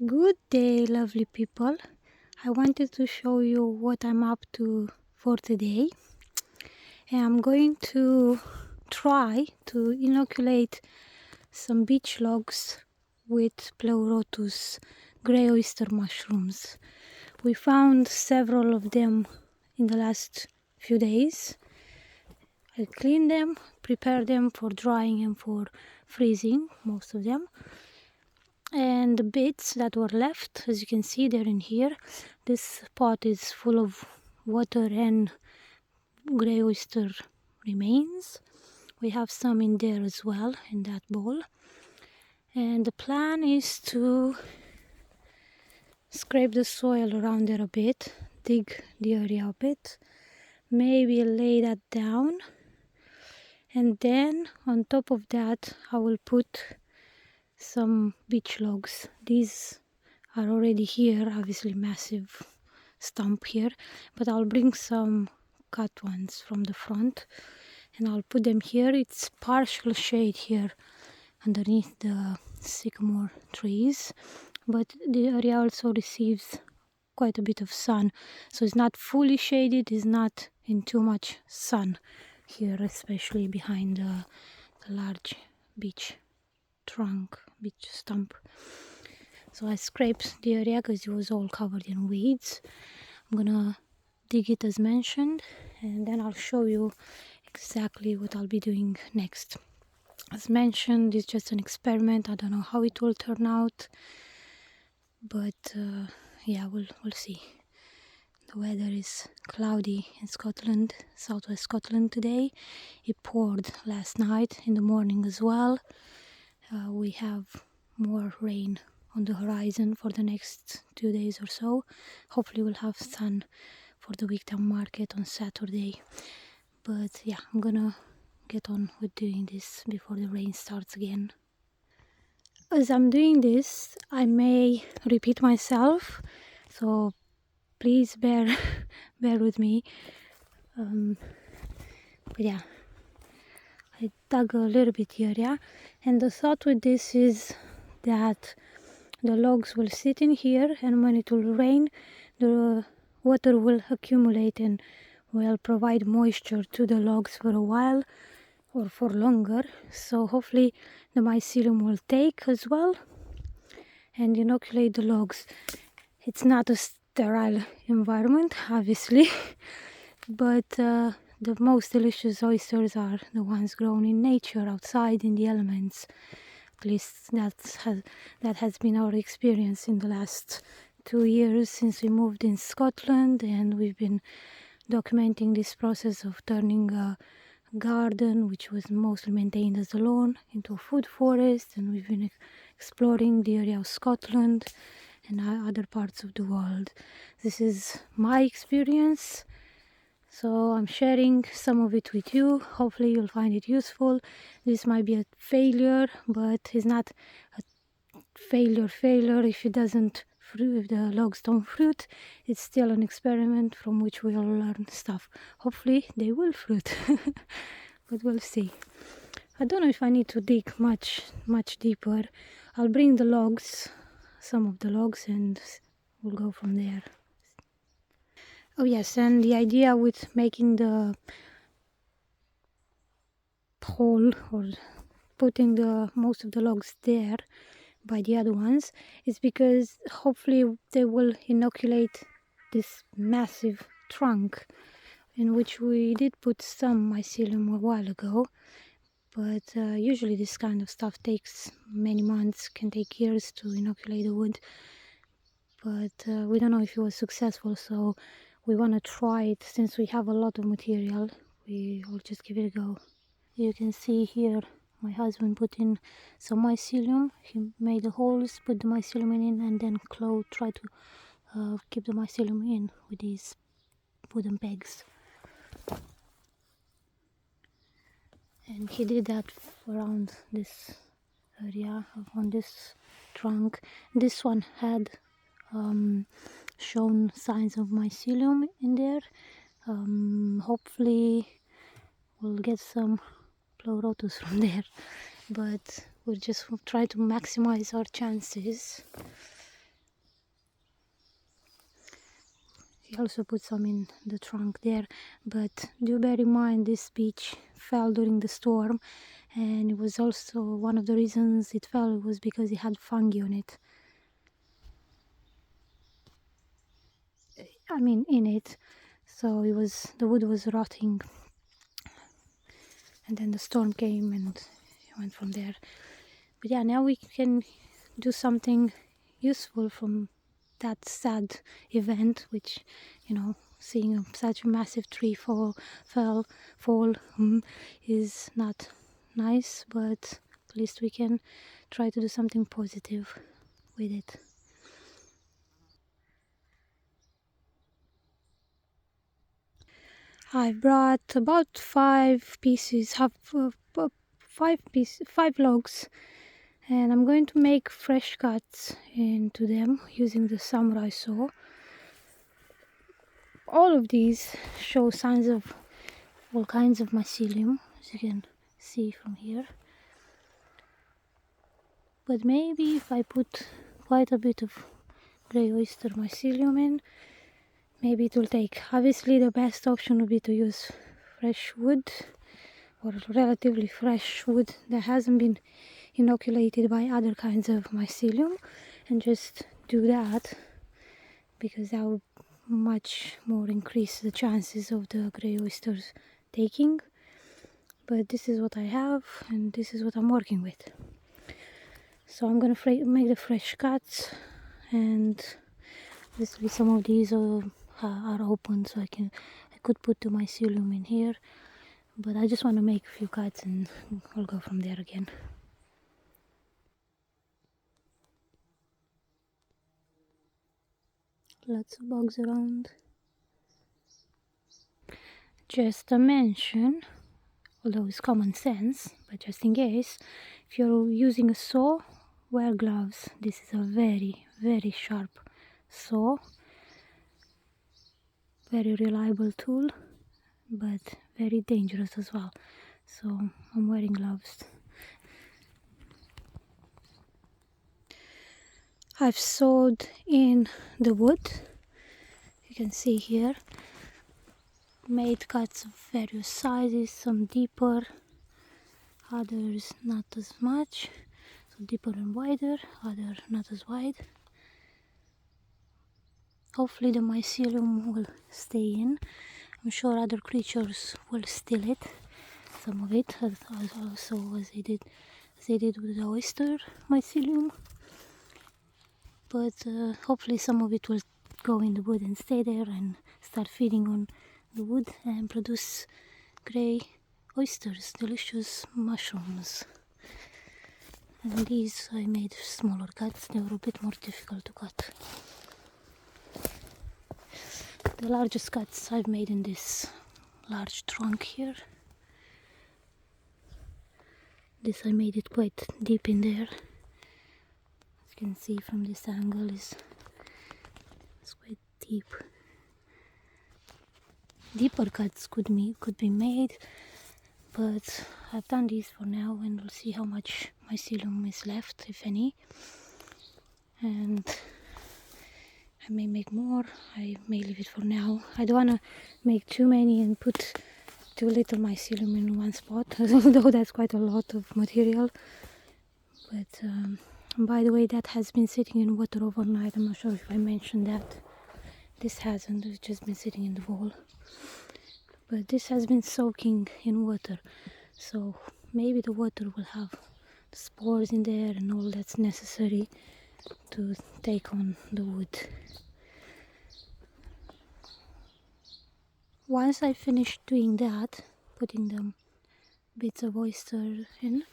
Good day, lovely people. I wanted to show you what I'm up to for today. I'm going to try to inoculate some beech logs with pleurotus grey oyster mushrooms. We found several of them in the last few days. I cleaned them, prepared them for drying and for freezing, most of them. And the bits that were left, as you can see, they're in here. This pot is full of water and grey oyster remains. We have some in there as well, in that bowl. And the plan is to scrape the soil around there a bit, dig the area a bit, maybe lay that down, and then on top of that I will put some beech logs. These are already here, obviously massive stump here, but I'll bring some cut ones from the front and I'll put them here. It's partial shade here underneath the sycamore trees, but the area also receives quite a bit of sun, so it's not fully shaded, it's not in too much sun here, especially behind the large beech trunk, beech stump. So I scraped the area because it was all covered in weeds. I'm gonna dig it as mentioned, and then I'll show you exactly what I'll be doing next. As mentioned, it's just an experiment. I don't know how it will turn out, but yeah, we'll see. The weather is cloudy in Scotland, southwest Scotland today. It poured last night in the morning as well. We have more rain on the horizon for the next 2 days or so. Hopefully we'll have sun for the weekend market on Saturday. But yeah, I'm gonna get on with doing this before the rain starts again. As I'm doing this, I may repeat myself, so please bear with me. But yeah, I dug a little bit here, yeah. And the thought with this is that the logs will sit in here, and when it will rain, the water will accumulate and will provide moisture to the logs for a while or for longer. So hopefully the mycelium will take as well and inoculate the logs. It's not a sterile environment, obviously, but the most delicious oysters are the ones grown in nature, outside in the elements. At least that has been our experience in the last 2 years since we moved in Scotland, and we've been documenting this process of turning a garden, which was mostly maintained as a lawn, into a food forest, and we've been exploring the area of Scotland and other parts of the world. This is my experience, so I'm sharing some of it with you. Hopefully you'll find it useful. This might be a failure, but it's not a failure if it doesn't fruit, if the logs don't fruit. It's still an experiment from which we'll learn stuff. Hopefully they will fruit, but we'll see. I don't know if I need to dig much deeper. I'll bring the logs, some of the logs, and we'll go from there. Oh yes, and the idea with making the hole or putting the most of the logs there by the other ones is because hopefully they will inoculate this massive trunk, in which we did put some mycelium a while ago, but usually this kind of stuff takes many months, can take years to inoculate the wood, but we don't know if it was successful, so we want to try it. Since we have a lot of material, we will just give it a go. You can see here my husband put in some mycelium. He made the holes, put the mycelium in, and then Claude tried to keep the mycelium in with these wooden pegs. And he did that around this area, on this trunk. This one had shown signs of mycelium in there. Hopefully we'll get some pleurotus from there, but we'll just try to maximize our chances. He also put some in the trunk there, but do bear in mind this beech fell during the storm, and it was also one of the reasons it fell was because it had fungi on it. I mean in it, so the wood was rotting, and then the storm came and it went from there. But yeah, now we can do something useful from that sad event, which, you know, seeing such a massive tree fall is not nice, but at least we can try to do something positive with it. I brought about 5 logs, and I'm going to make fresh cuts into them using the samurai saw. All of these show signs of all kinds of mycelium, as you can see from here. But maybe if I put quite a bit of grey oyster mycelium in, maybe it will take. Obviously the best option would be to use fresh wood, or relatively fresh wood that hasn't been inoculated by other kinds of mycelium, and just do that, because that would much more increase the chances of the grey oysters taking. But this is what I have, and this is what I'm working with. So I'm gonna make the fresh cuts, and obviously some of these are open, so I could put the mycelium in here, but I just want to make a few cuts and I'll go from there again. Lots of bugs around. Just a mention, although it's common sense, but just in case, if you're using a saw, wear gloves. This is a very, very sharp saw, very reliable tool, but very dangerous as well, so I'm wearing gloves. I've sawed in the wood, you can see here, made cuts of various sizes, some deeper, others not as much, so deeper and wider, other not as wide. Hopefully the mycelium will stay in. I'm sure other creatures will steal it, some of it, also as they did with the oyster mycelium. But hopefully some of it will go in the wood and stay there and start feeding on the wood and produce grey oysters, delicious mushrooms. And these I made smaller cuts, they were a bit more difficult to cut. The largest cuts I've made in this large trunk here. This I made it quite deep in there. As you can see from this angle, it's quite deep. Deeper cuts could be made, but I've done these for now, and we'll see how much mycelium is left, if any. And I may make more, I may leave it for now. I don't want to make too many and put too little mycelium in one spot, although that's quite a lot of material. But by the way, that has been sitting in water overnight. I'm not sure if I mentioned that. This hasn't, it's just been sitting in the bowl. But this has been soaking in water, so maybe the water will have the spores in there and all that's necessary to take on the wood. Once I finish doing that, putting the bits of oyster in,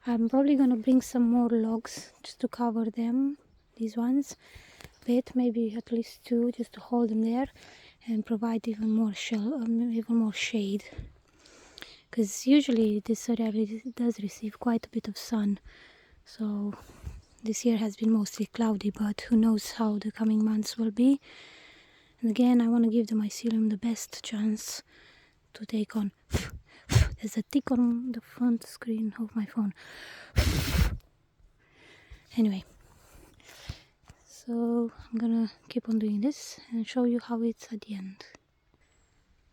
I'm probably gonna bring some more logs just to cover them, these ones, maybe at least 2, just to hold them there and provide even more shade, because usually this area does receive quite a bit of sun. So this year has been mostly cloudy, but who knows how the coming months will be. And again, I want to give the mycelium the best chance to take on. There's a tick on the front screen of my phone. Anyway, So I'm gonna keep on doing this and show you how it's at the end.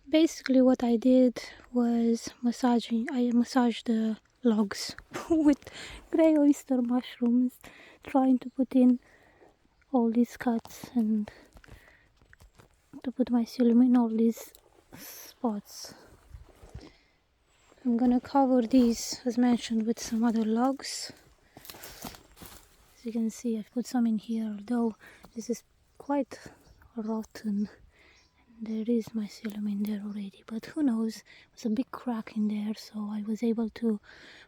Basically what I did was I massaged the logs with grey oyster mushrooms, trying to put in all these cuts and to put my mycelium in all these spots. I'm gonna cover these, as mentioned, with some other logs. As you can see, I've put some in here, although this is quite rotten. There is mycelium in there already, but who knows, there's a big crack in there, so I was able to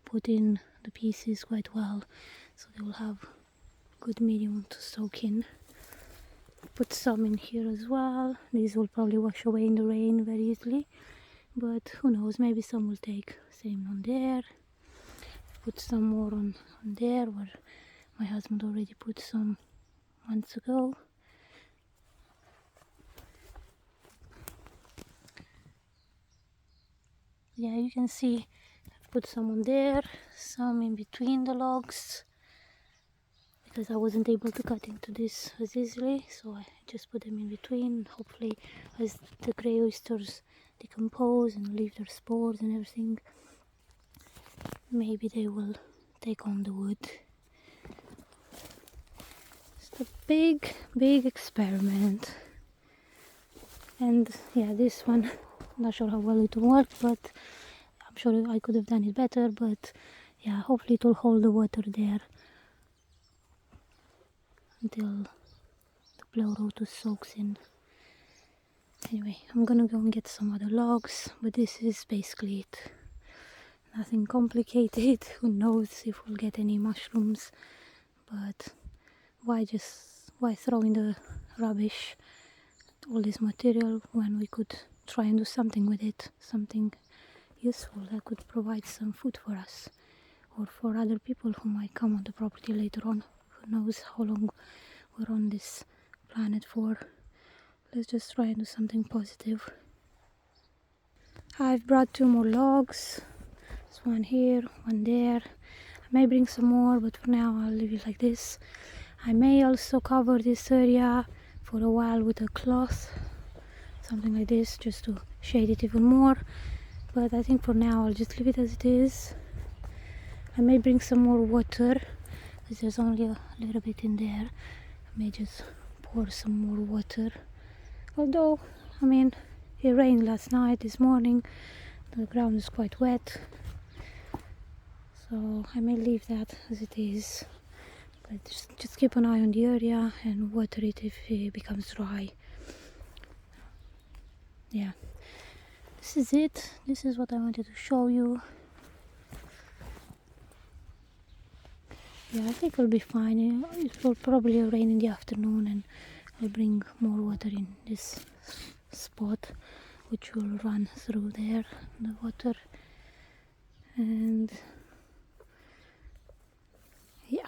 put in the pieces quite well, so they will have good medium to soak in. Put some in here as well. These will probably wash away in the rain very easily, but who knows, maybe some will take. Same on there. Put some more on there where my husband already put some months ago. Yeah, you can see I've put some on there, some in between the logs, because I wasn't able to cut into this as easily, so I just put them in between. Hopefully, as the grey oysters decompose and leave their spores and everything, maybe they will take on the wood. It's a big experiment. And yeah, this one, not sure how well it will work, but I'm sure I could have done it better. But yeah, hopefully it will hold the water there until the pleurotus soaks in. Anyway, I'm gonna go and get some other logs, but this is basically it. Nothing complicated. Who knows if we'll get any mushrooms, but why throw in the rubbish all this material when we could try and do something with it, something useful that could provide some food for us or for other people who might come on the property later on. Who knows how long we're on this planet for. Let's just try and do something positive. I've brought 2 more logs. There's one here, one there. I may bring some more, but for now I'll leave it like this. I may also cover this area for a while with a cloth, something like this, just to shade it even more, but I think for now I'll just leave it as it is. I may bring some more water, because there's only a little bit in there. I may just pour some more water, although, I mean, it rained last night, this morning, the ground is quite wet, so I may leave that as it is. But just keep an eye on the area and water it if it becomes dry. Yeah, this is it. This is what I wanted to show you. Yeah, I think it'll be fine. It will probably rain in the afternoon, and I'll bring more water in this spot, which will run through there, the water. And yeah.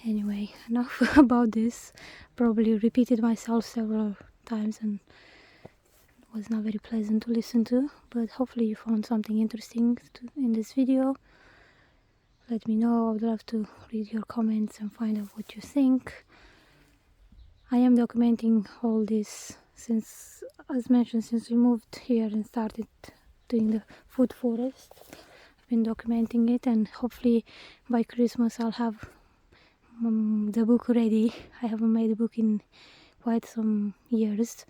Anyway, enough about this. Probably repeated myself several times and it was not very pleasant to listen to, but hopefully you found something interesting in this video. Let me know. I would love to read your comments and find out what you think. I am documenting all this since, as mentioned, since we moved here and started doing the food forest. I've been documenting it, and hopefully by Christmas I'll have the book ready. I haven't made a book in quite some years,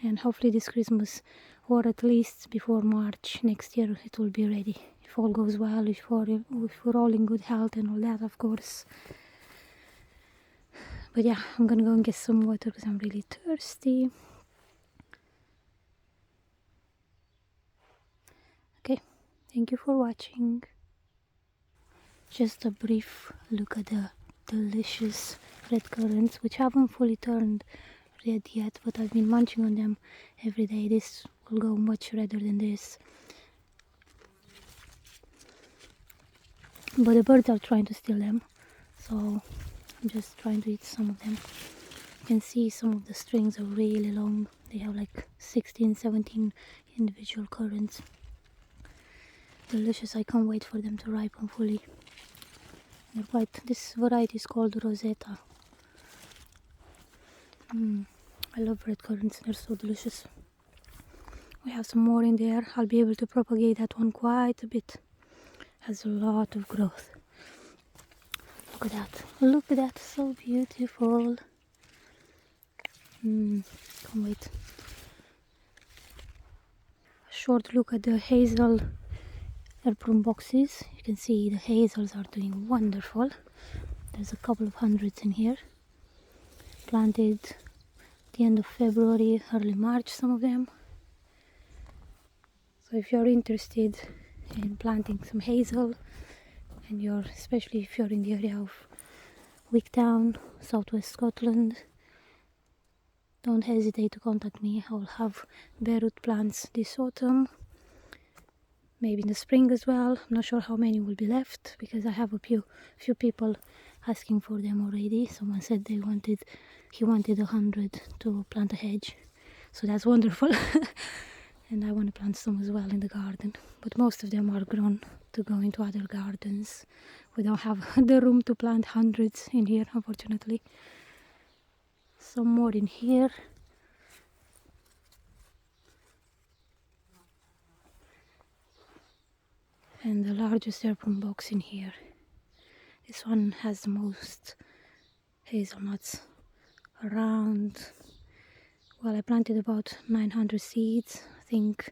and hopefully this Christmas, or at least before March next year, it will be ready, if all goes well, if we're all in good health and all that, of course. But yeah, I'm gonna go and get some water because I'm really thirsty. Okay, thank you for watching. Just a brief look at the delicious red currants, which haven't fully turned red yet, but I've been munching on them every day. This will go much redder than this. But the birds are trying to steal them, so I'm just trying to eat some of them. You can see some of the strings are really long. They have like 16, 17 individual currants. Delicious. I can't wait for them to ripen fully. They're quite, this variety is called Rosetta. I love red currants, they're so delicious. We have some more in there. I'll be able to propagate that one quite a bit. Has a lot of growth. Look at that. Look at that. So beautiful. Can't wait. A short look at the hazel airprune boxes. You can see the hazels are doing wonderful. There's a couple of hundreds in here. Planted the end of February, early March, some of them. So if you're interested in planting some hazel, and especially if you're in the area of Wigtown, southwest Scotland, don't hesitate to contact me. I'll have bare root plants this autumn, maybe in the spring as well. I'm not sure how many will be left because I have a few people asking for them already. Someone said he wanted 100 to plant a hedge, so that's wonderful. And I want to plant some as well in the garden, but most of them are grown to go into other gardens. We don't have the room to plant hundreds in here, unfortunately. Some more in here. And the largest airprune box in here. This one has the most hazelnuts around. Well, I planted about 900 seeds. I think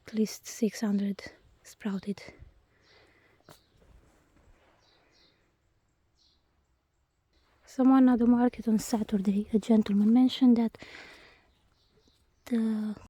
at least 600 sprouted. Someone at the market on Saturday, a gentleman, mentioned that the